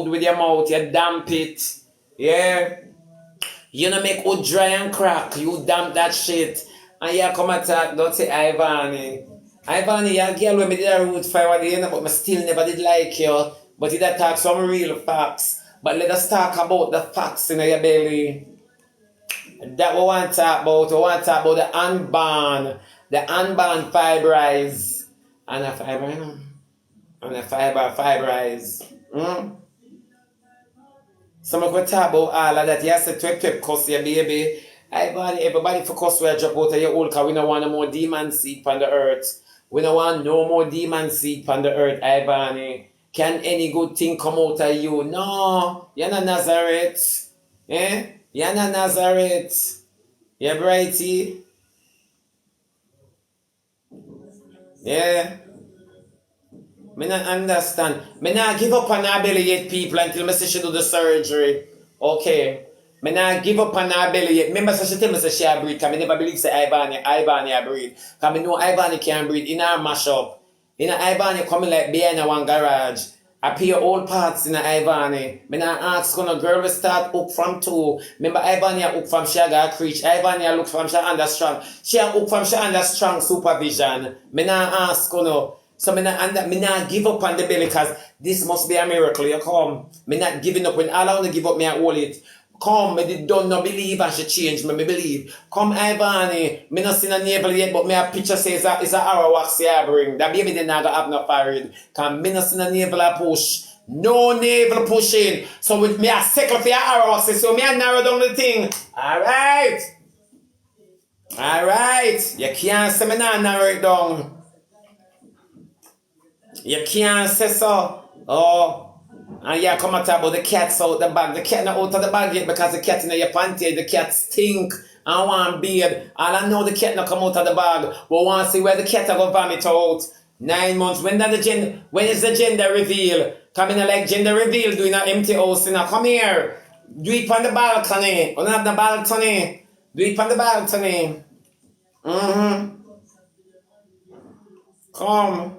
with your mouth, you damp it. Yeah. You know make wood dry and crack. You damp that shit. And you come attack, don't say Ivany. Ivany, you a girl when me did a root fire the end, but me still never did like you. But it attack some real facts. But let us talk about the facts in your belly. That we want to talk about. We want to talk about the unborn fibroids. And a fiber, and a fibroids. So I'm going to talk about all of that. You have to twip cuss your baby. Everybody for cuss will drop out of your hole because we don't want no more demon seed on the earth. We don't want no more demon seed on the earth, Ivany. Can any good thing come out of you? No, you're not Nazareth. Eh? You're not Nazareth. You're brighty. Yeah. Me not understand. Me not give up on her belly yet, people, until me say she do the surgery. Okay. Me not give up on her belly yet. Remember, so she tell me say she a breathe, because me never believe say Ivany a breathe. Because me know Ivany can breathe in her mash up. In her Ivany coming like behind one garage. I pay all parts in her Ivany. Me not ask when a girl will start up from 2. Remember Ivany a hook from she a got creech. Ivany a look from she under strong. She a hook from she under strong supervision. Me not ask no. So me not give up on the belly because this must be a miracle. You come. Me not giving up. When all I want to give up, me I hold it. Come, me don't not believe and she change me believe. Come Ivany, me not seen a navel yet, but me a picture says it's a arrow wax I bring. That baby then not gonna have no forehead. Cause me not seen a navel a push. No navel pushing. So with me a circle for your arrow wax, so me a narrow down the thing. Alright. Alright. You can't say me not narrow it down. You can't say so. Oh. And you come and talk about the cats out the bag. The cat not out of the bag yet because the cat in your panty. The cat stink and want beard. All I know the cat not come out of the bag. But want to see where the cat are going to vomit out. 9 months. When is the gender reveal? Come in like gender reveal doing an empty house. Come here. Do it on the balcony. We don't have the balcony. Do it on the balcony. Come.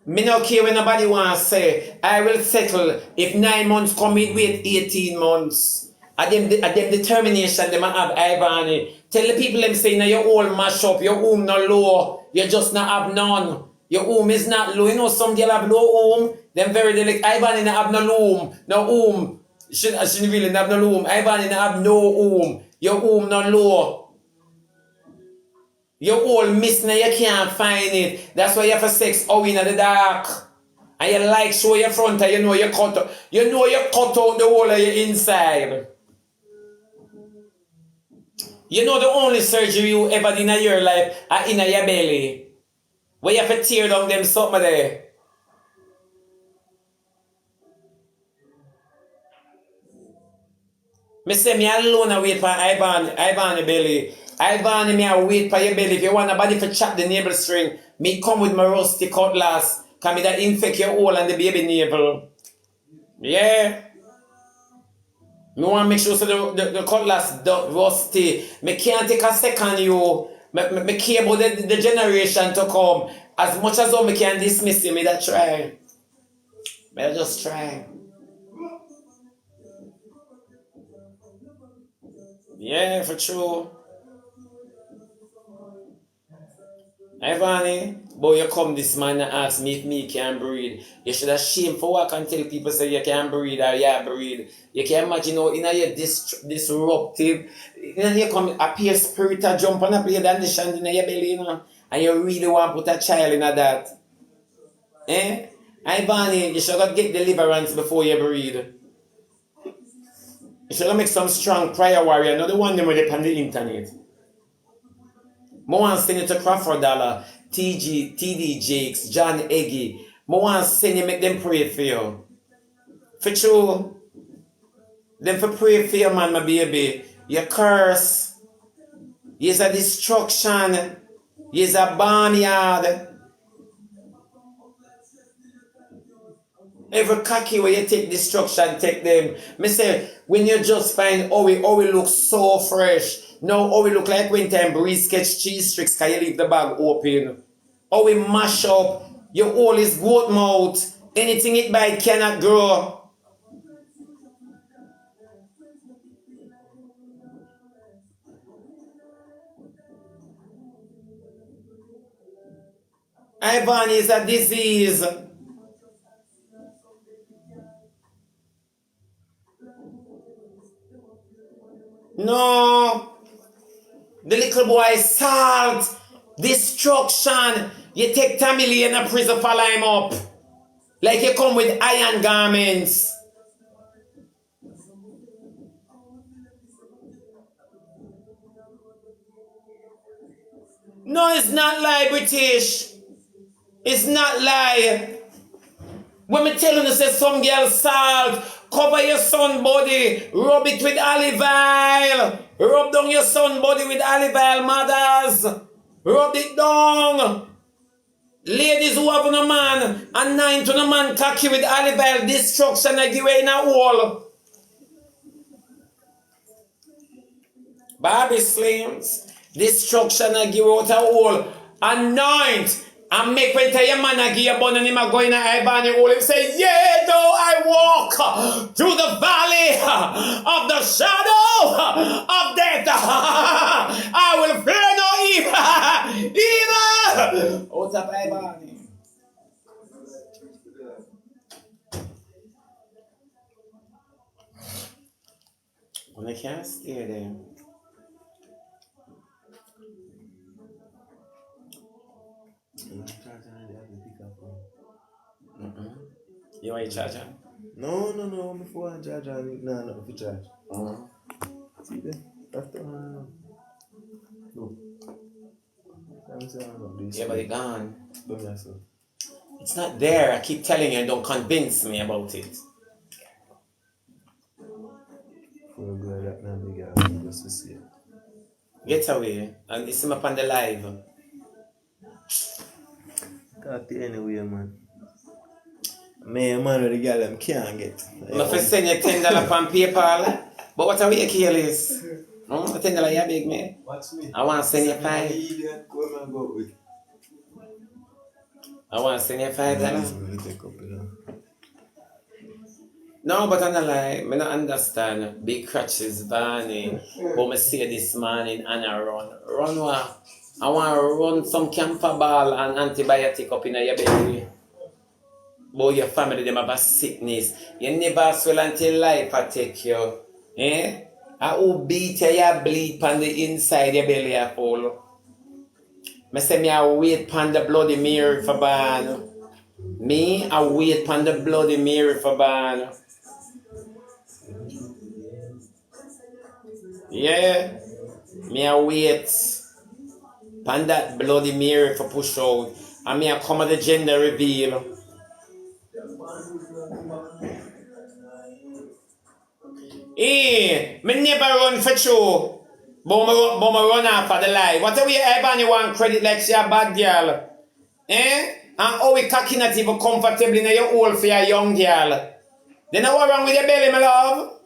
Me no care when nobody want to say. I will settle. If 9 months come, it wait 18 months. At them determination, them have Ivany. Tell the people them say, now your whole mash up, your womb no low. You just not have none. Your womb is not low. You know some girl have low womb. Them very delicate. Ivany not have no womb. No womb. She really not have no womb. Ivany not have no womb. Your womb no low. You're all missing and you can't find it. That's why you have a sex out in the dark. And you like show your front and you know you cut out. You know you cut out the whole of your inside. You know the only surgery you ever did in your life are in your belly. Where you have to tear down them something there. Me say me alone wait for Ivany belly. Ivany, me a wait for your belly. If you want a body to chop the navel string, me come with my rusty cutlass. Can me that infect your hole and the baby navel. Yeah. Me want to make sure so the cutlass rusty. Me can't take a second you. Me care about the generation to come. As much as me can dismiss you, me that try. Me that just try. Yeah, for true. Ivany, boy, you come this man and ask me if me can breathe. You should have shame for what I can tell people say you can breathe or you breathe. You can imagine how in your disruptive, then you come appear spirit to jump on a play dandition in your belly, you know, and you really want to put a child in that. Eh? Ivany, you should have get deliverance before you breathe. You should have make some strong prayer warrior, not the one them with on the internet. I want to send it to Crawford Dollar, TD Jakes, John Eggy. I want to send you, make them pray for you. For true. Them for pray for you, man, my baby. You curse. You's a destruction. You's a barnyard. Every cocky where you take destruction, take them. Me say, when you just find Owie looks so fresh. Now Owie look like when time breeze sketch cheese tricks can you leave the bag open. Owie mash up. Your hole is goat mouth. Anything it bite cannot grow. Ivany is a disease. No. The little boy salt. Destruction. You take Tamili and a prison for him up. Like you come with iron garments. No, it's not lie, British. It's not lie. When me telling you, say some girl salt, cover your son body, rub it with olive oil. Rub down your son body with olive oil, mothers. Rub it down. Ladies who have no man, anoint to no man cocky with olive oil, destruction I give away in a hole. Barbie slims, destruction I give out a hole. Anoint and make when tell your man I give your bun and him a go in a Ivany hole. Him say, yeah, though I walk through the valley of the shadow of death. I will fear no evil. Evil. What's up, Ivany? When I can't stay there. You want your charger? No, before I charge, no, if you charge. See there? After, no. Yeah, but it's gone. Don't mess up. It's not there. I keep telling you and don't convince me about it. For a girl that now big ass, just to see it. Get away. And it's him up on the live. Talk to you anyway, man. Man, the girl them can't get. I'm going to send you $10 on PayPal. But what are we careless? $10 you big, man. Watch me. I want to send you $5. I want to send you $5. No, but I'm not lie. I don't understand. Big crutches, Barney. But I see this morning and I run. Run what? I want to run some camphor ball and antibiotic up in your belly. But your family, them have a sickness. You never swell until life I take you. Eh? I will beat you bleed on the inside your belly a fall. I say me I wait upon the bloody mirror for ban. Me I wait upon the bloody mirror for ban. Yeah. Me I wait upon that bloody mirror for push out. And me I come at the gender reveal. Me never run for true. But me run after the lie. What are we Ivany want credit like she a bad girl? Eh? And how we cocky not even comfortable in your hole for your young girl? Then what wrong with your belly, my love?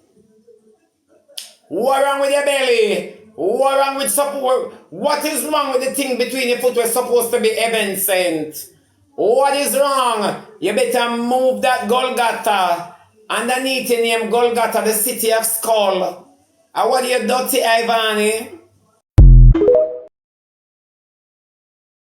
What wrong with your belly? What wrong with support? What is wrong with the thing between your foot where supposed to be heaven sent? What is wrong? You better move that Golgotha. Underneath the name Golgotha, the city of skull. And what are you dirty, Ivany?